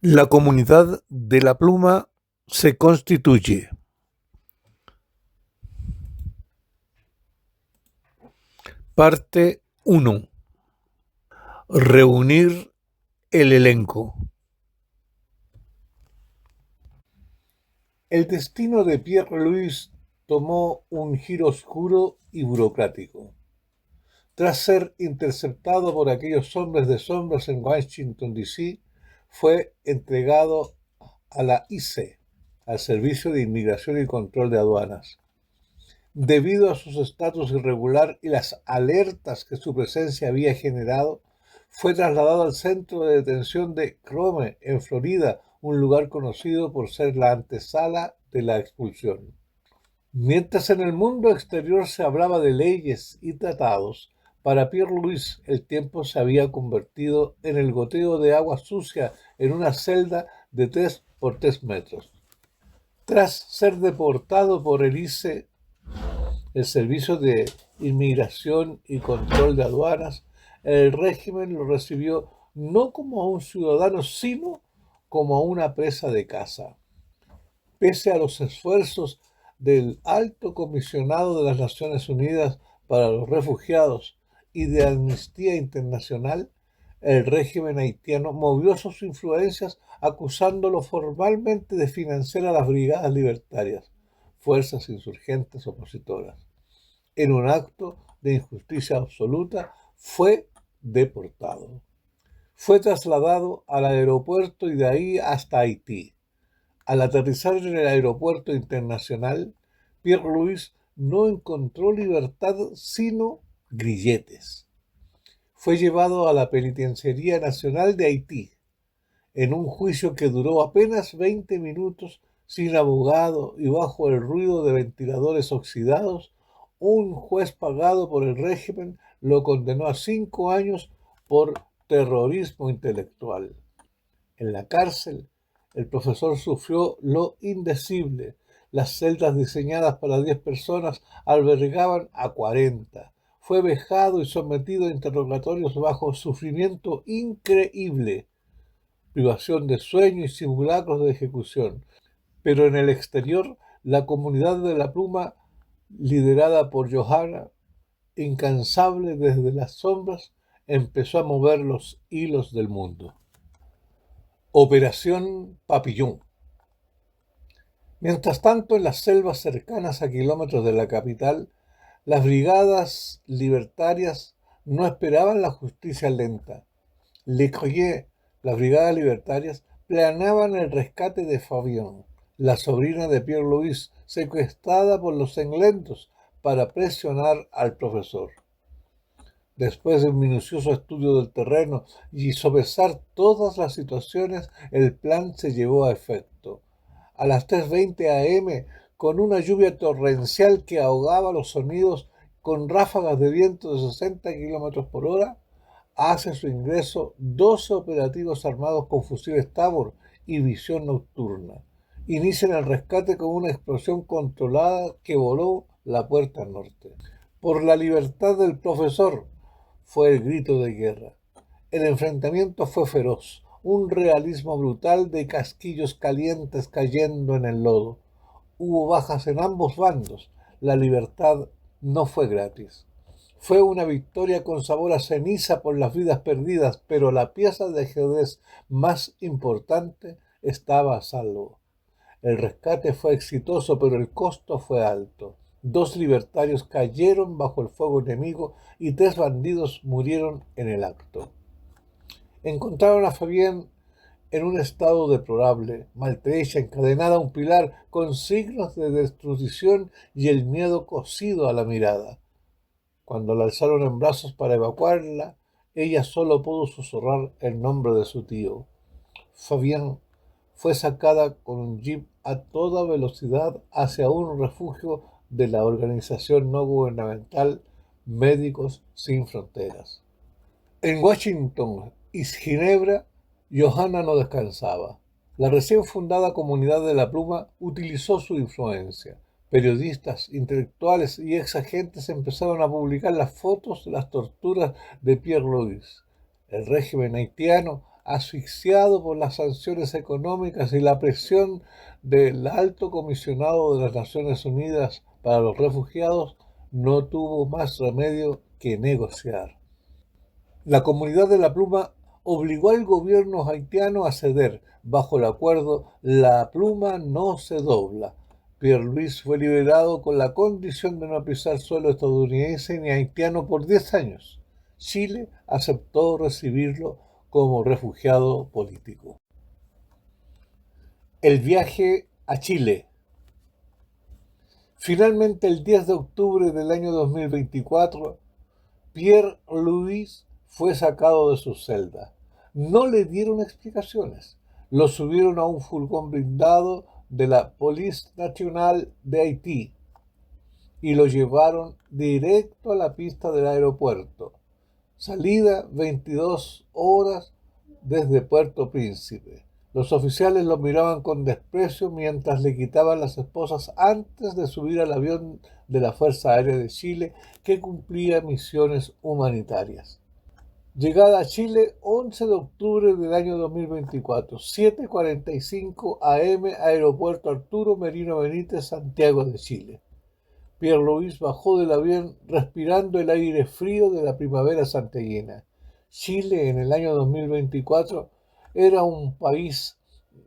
La comunidad de la pluma se constituye. Parte 1. Reunir el elenco. El destino de Pierre-Louis tomó un giro oscuro y burocrático. Tras ser interceptado por aquellos hombres de sombras en Washington, D.C., fue entregado a la ICE, al Servicio de Inmigración y Control de Aduanas. Debido a su estatus irregular y las alertas que su presencia había generado, fue trasladado al centro de detención de Crome, en Florida, un lugar conocido por ser la antesala de la expulsión. Mientras en el mundo exterior se hablaba de leyes y tratados, para Pierre-Louis el tiempo se había convertido en el goteo de agua sucia en una celda de 3 por 3 metros. Tras ser deportado por el ICE, el Servicio de Inmigración y Control de Aduanas, el régimen lo recibió no como a un ciudadano, sino como a una presa de caza. Pese a los esfuerzos del Alto Comisionado de las Naciones Unidas para los Refugiados y de Amnistía Internacional, el régimen haitiano movió sus influencias acusándolo formalmente de financiar a las brigadas libertarias, fuerzas insurgentes opositoras. En un acto de injusticia absoluta, fue deportado. Fue trasladado al aeropuerto y de ahí hasta Haití. Al aterrizar en el aeropuerto internacional, Pierre-Louis no encontró libertad sino grilletes. Fue llevado a la Penitenciaría Nacional de Haití, en un juicio que duró apenas 20 minutos, sin abogado y bajo el ruido de ventiladores oxidados. Un juez pagado por el régimen lo condenó a 5 años por terrorismo intelectual. En la cárcel, el profesor sufrió lo indecible. Las celdas diseñadas para 10 personas albergaban a 40. Fue vejado y sometido a interrogatorios bajo sufrimiento increíble, privación de sueño y simulacros de ejecución. Pero en el exterior, la comunidad de la pluma, liderada por Johanna, incansable desde las sombras, empezó a mover los hilos del mundo. Operación Papillón. Mientras tanto, en las selvas cercanas a kilómetros de la capital, las brigadas libertarias no esperaban la justicia lenta. Le Croyer, las brigadas libertarias, planeaban el rescate de Fabienne, la sobrina de Pierre-Louis, secuestrada por los englentos, para presionar al profesor. Después de un minucioso estudio del terreno y sopesar todas las situaciones, el plan se llevó a efecto. A las 3:20 am, con una lluvia torrencial que ahogaba los sonidos, con ráfagas de viento de 60 kilómetros por hora, hace su ingreso 12 operativos armados con fusiles Tabor y visión nocturna. Inician el rescate con una explosión controlada que voló la puerta norte. Por la libertad del profesor, fue el grito de guerra. El enfrentamiento fue feroz, un realismo brutal de casquillos calientes cayendo en el lodo. Hubo bajas en ambos bandos. La libertad no fue gratis. Fue una victoria con sabor a ceniza por las vidas perdidas, pero la pieza de ajedrez más importante estaba a salvo. El rescate fue exitoso, pero el costo fue alto. 2 libertarios cayeron bajo el fuego enemigo y 3 bandidos murieron en el acto. Encontraron a Fabienne en un estado deplorable, maltrecha, encadenada a un pilar, con signos de destrucción y el miedo cosido a la mirada. Cuando la alzaron en brazos para evacuarla, ella solo pudo susurrar el nombre de su tío. Fabienne fue sacada con un jeep a toda velocidad hacia un refugio de la organización no gubernamental Médicos Sin Fronteras. En Washington y Ginebra, Johanna no descansaba. La recién fundada Comunidad de la Pluma utilizó su influencia. Periodistas, intelectuales y ex agentes empezaron a publicar las fotos de las torturas de Pierre-Louis. El régimen haitiano asfixiado por las sanciones económicas y la presión del Alto Comisionado de las Naciones Unidas para los Refugiados, no tuvo más remedio que negociar. La Comunidad de la Pluma obligó al gobierno haitiano a ceder. Bajo el acuerdo, la pluma no se dobla. Pierre-Louis fue liberado con la condición de no pisar suelo estadounidense ni haitiano por 10 años. Chile aceptó recibirlo como refugiado político. El viaje a Chile. Finalmente, el 10 de octubre del año 2024, Pierre-Louis fue sacado de su celda. No le dieron explicaciones. Lo subieron a un furgón blindado de la Police Nationale de Haití y lo llevaron directo a la pista del aeropuerto. Salida 22 horas desde Puerto Príncipe. Los oficiales lo miraban con desprecio mientras le quitaban las esposas antes de subir al avión de la Fuerza Aérea de Chile que cumplía misiones humanitarias. Llegada a Chile 11 de octubre del año 2024, 7:45 am, Aeropuerto Arturo Merino Benítez, Santiago de Chile. Pierre-Louis bajó del avión respirando el aire frío de la primavera santiaguina. Chile en el año 2024 era un país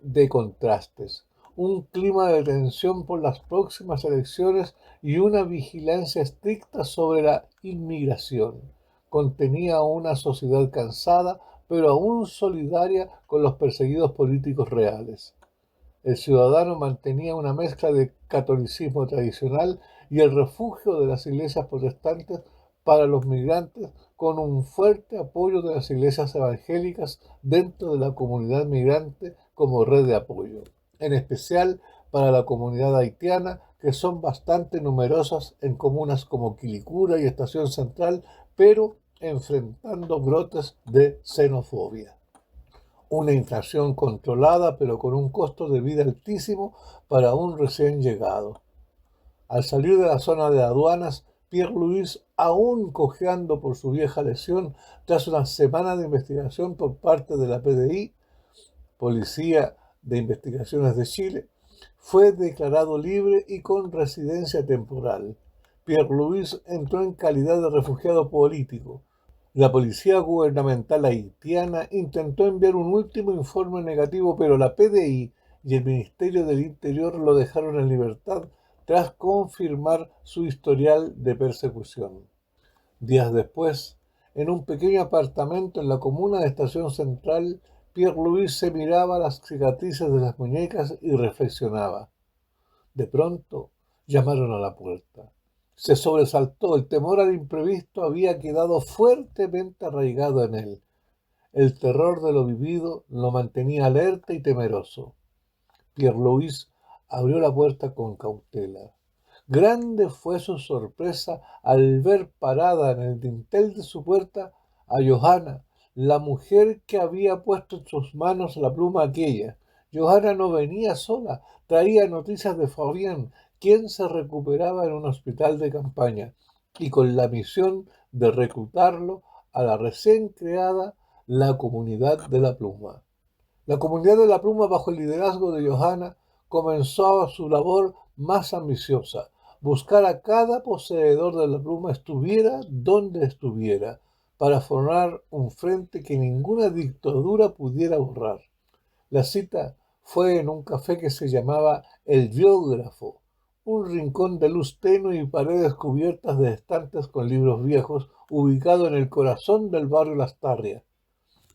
de contrastes, un clima de tensión por las próximas elecciones y una vigilancia estricta sobre la inmigración. Contenía una sociedad cansada, pero aún solidaria con los perseguidos políticos reales. El ciudadano mantenía una mezcla de catolicismo tradicional y el refugio de las iglesias protestantes para los migrantes, con un fuerte apoyo de las iglesias evangélicas dentro de la comunidad migrante como red de apoyo, en especial para la comunidad haitiana, que son bastante numerosas en comunas como Quilicura y Estación Central, pero enfrentando brotes de xenofobia. Una inflación controlada, pero con un costo de vida altísimo para un recién llegado. Al salir de la zona de aduanas, Pierre-Louis, aún cojeando por su vieja lesión, tras una semana de investigación por parte de la PDI, Policía de Investigaciones de Chile, fue declarado libre y con residencia temporal. Pierre-Louis entró en calidad de refugiado político. La policía gubernamental haitiana intentó enviar un último informe negativo, pero la PDI y el Ministerio del Interior lo dejaron en libertad tras confirmar su historial de persecución. Días después, en un pequeño apartamento en la comuna de Estación Central, Pierre-Louis se miraba las cicatrices de las muñecas y reflexionaba. De pronto, llamaron a la puerta. Se sobresaltó, el temor al imprevisto había quedado fuertemente arraigado en él. El terror de lo vivido lo mantenía alerta y temeroso. Pierre-Louis abrió la puerta con cautela. Grande fue su sorpresa al ver parada en el dintel de su puerta a Johanna, la mujer que había puesto en sus manos la pluma aquella. Johanna no venía sola, traía noticias de Fabián, quien se recuperaba en un hospital de campaña, y con la misión de reclutarlo a la recién creada la Comunidad de la Pluma. La Comunidad de la Pluma, bajo el liderazgo de Johanna, comenzó su labor más ambiciosa: buscar a cada poseedor de la pluma, estuviera donde estuviera, para formar un frente que ninguna dictadura pudiera borrar. La cita fue en un café que se llamaba El Biógrafo, un rincón de luz tenue y paredes cubiertas de estantes con libros viejos, ubicado en el corazón del barrio Lastarria.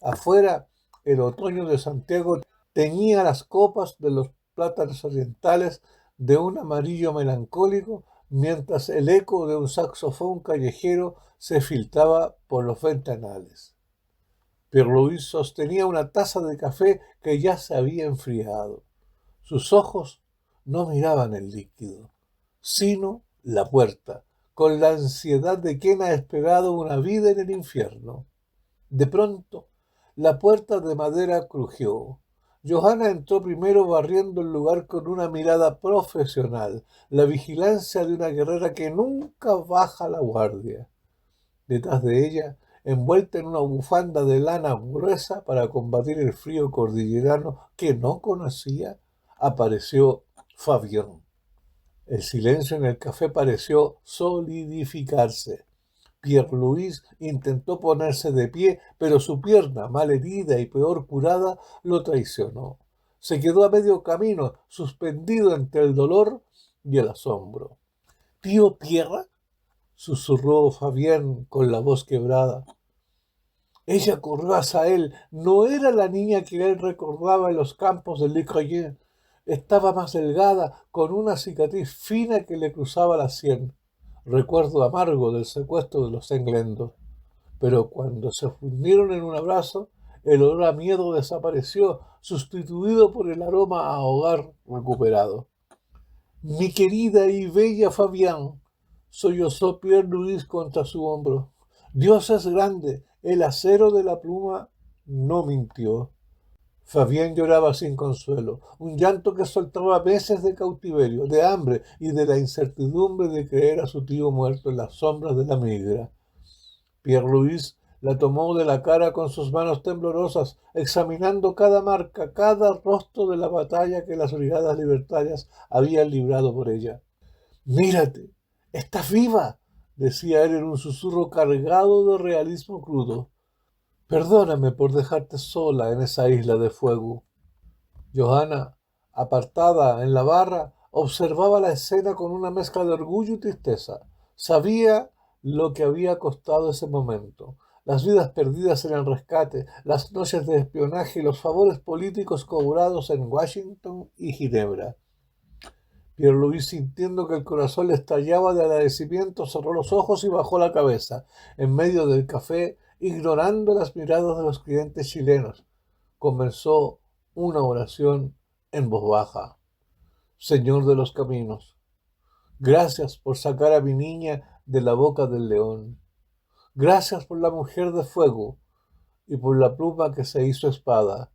Afuera, el otoño de Santiago teñía las copas de los plátanos orientales de un amarillo melancólico, mientras el eco de un saxofón callejero se filtraba por los ventanales. Pierre-Louis sostenía una taza de café que ya se había enfriado. Sus ojos no miraban el líquido, sino la puerta, con la ansiedad de quien ha esperado una vida en el infierno. De pronto, la puerta de madera crujió. Johanna entró primero, barriendo el lugar con una mirada profesional, la vigilancia de una guerrera que nunca baja la guardia. Detrás de ella, envuelta en una bufanda de lana gruesa para combatir el frío cordillerano que no conocía, apareció Fabián. El silencio en el café pareció solidificarse. Pierre-Louis intentó ponerse de pie, pero su pierna, mal herida y peor curada, lo traicionó. Se quedó a medio camino, suspendido entre el dolor y el asombro. —¿Tío Pierre? —susurró Fabián con la voz quebrada. Ella corrió hacia él. No era la niña que él recordaba en los campos de Le Creuset. Estaba más delgada, con una cicatriz fina que le cruzaba la sien. Recuerdo amargo del secuestro de los Englendos. Pero cuando se fundieron en un abrazo, el olor a miedo desapareció, sustituido por el aroma a hogar recuperado. —Mi querida y bella Fabián —sollozó Pierre-Louis contra su hombro—. Dios es grande, el acero de la pluma no mintió. Fabián lloraba sin consuelo, un llanto que soltaba meses de cautiverio, de hambre y de la incertidumbre de creer a su tío muerto en las sombras de la migra. Pierre-Louis la tomó de la cara con sus manos temblorosas, examinando cada marca, cada rostro de la batalla que las brigadas libertarias habían librado por ella. —¡Mírate! ¡Estás viva! —decía él en un susurro cargado de realismo crudo. —Perdóname por dejarte sola en esa isla de fuego. Johanna, apartada en la barra, observaba la escena con una mezcla de orgullo y tristeza. Sabía lo que había costado ese momento, las vidas perdidas en el rescate, las noches de espionaje y los favores políticos cobrados en Washington y Ginebra. Pierre-Louis, sintiendo que el corazón le estallaba de agradecimiento, cerró los ojos y bajó la cabeza, en medio del café, ignorando las miradas de los clientes chilenos. Comenzó una oración en voz baja. Señor de los caminos, gracias por sacar a mi niña de la boca del león. Gracias por la mujer de fuego y por la pluma que se hizo espada.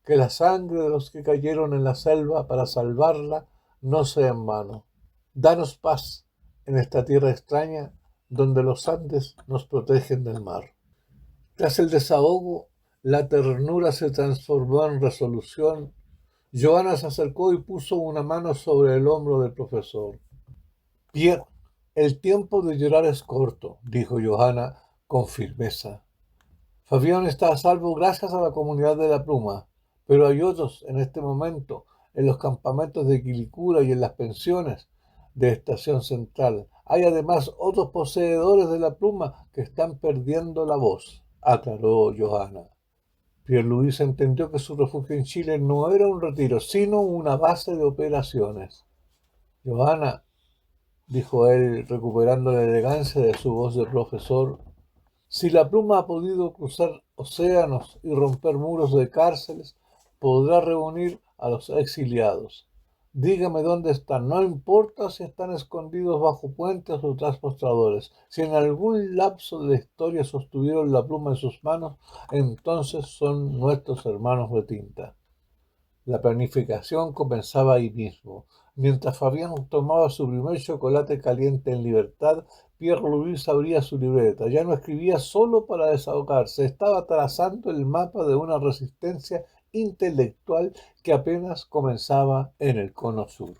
Que la sangre de los que cayeron en la selva para salvarla no sea en vano. Danos paz en esta tierra extraña donde los Andes nos protegen del mar. Tras el desahogo, la ternura se transformó en resolución. Johanna se acercó y puso una mano sobre el hombro del profesor. Pierre, el tiempo de llorar es corto, dijo Johanna con firmeza. Fabián está a salvo gracias a la comunidad de la pluma, pero hay otros en este momento en los campamentos de Quilicura y en las pensiones de Estación Central. Hay además otros poseedores de la pluma que están perdiendo la voz, aclaró Johanna. Pierre-Louis entendió que su refugio en Chile no era un retiro, sino una base de operaciones. Johanna, dijo él, recuperando la elegancia de su voz de profesor, si la pluma ha podido cruzar océanos y romper muros de cárceles, podrá reunir a los exiliados. Dígame dónde están, no importa si están escondidos bajo puentes o tras mostradores. Si en algún lapso de la historia sostuvieron la pluma en sus manos, entonces son nuestros hermanos de tinta. La planificación comenzaba ahí mismo. Mientras Fabián tomaba su primer chocolate caliente en libertad, Pierre-Louis abría su libreta. Ya no escribía solo para desahogarse, estaba trazando el mapa de una resistencia intelectual que apenas comenzaba en el Cono Sur.